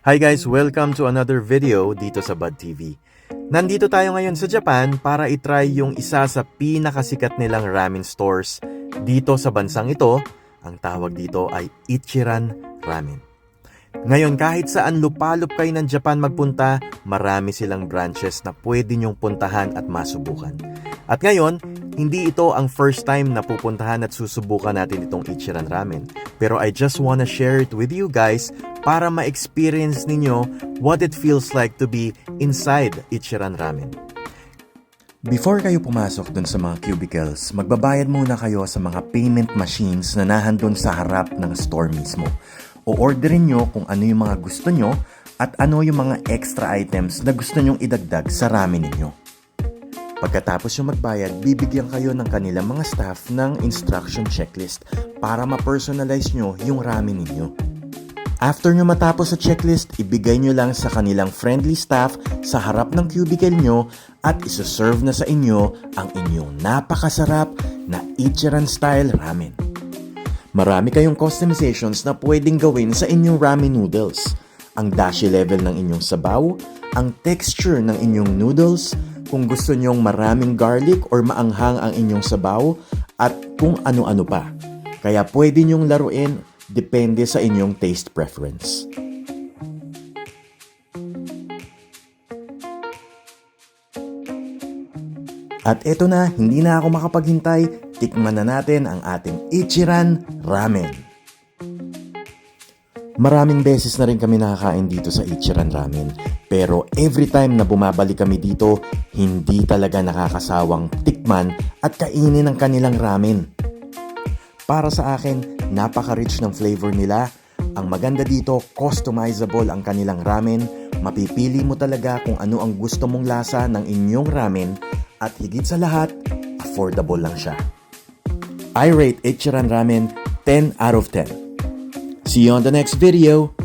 Hi guys! Welcome to another video dito sa Bud TV. Nandito tayo ngayon sa Japan para itry yung isa sa pinakasikat nilang ramen stores dito sa bansang ito. Ang tawag dito ay Ichiran Ramen. Ngayon kahit saan lupalop kayo ng Japan magpunta, marami silang branches na pwede nyong puntahan at masubukan. At ngayon, hindi ito ang first time na pupuntahan at susubukan natin itong Ichiran Ramen. Pero I just wanna share it with you guys para ma-experience ninyo what it feels like to be inside Ichiran Ramen. Before kayo pumasok dun sa mga cubicles, magbabayad muna kayo sa mga payment machines na nahandun sa harap ng store mismo. O-orderin nyo kung ano yung mga gusto nyo at ano yung mga extra items na gusto nyong idagdag sa ramen ninyo. Pagkatapos yung magbayad, bibigyan kayo ng kanilang mga staff ng instruction checklist para ma-personalize nyo yung ramen ninyo. After nyo matapos sa checklist, ibigay nyo lang sa kanilang friendly staff sa harap ng cubicle nyo at isuserve na sa inyo ang inyong napakasarap na Ichiran style ramen. Marami kayong customizations na pwedeng gawin sa inyong ramen noodles. Ang dashi level ng inyong sabaw, ang texture ng inyong noodles, kung gusto nyong maraming garlic or maanghang ang inyong sabaw, at kung ano-ano pa. Kaya pwede nyong laruin, depende sa inyong taste preference. At eto na, hindi na ako makapaghintay, tikman na natin ang ating Ichiran Ramen. Maraming beses na rin kami nakakain dito sa Ichiran Ramen. Pero every time na bumabalik kami dito, hindi talaga nakakasawang tikman at kainin ang kanilang ramen. Para sa akin, napaka-rich ng flavor nila. Ang maganda dito, customizable ang kanilang ramen. Mapipili mo talaga kung ano ang gusto mong lasa ng inyong ramen at higit sa lahat, affordable lang siya. I rate Ichiran Ramen 10 out of 10. See you on the next video.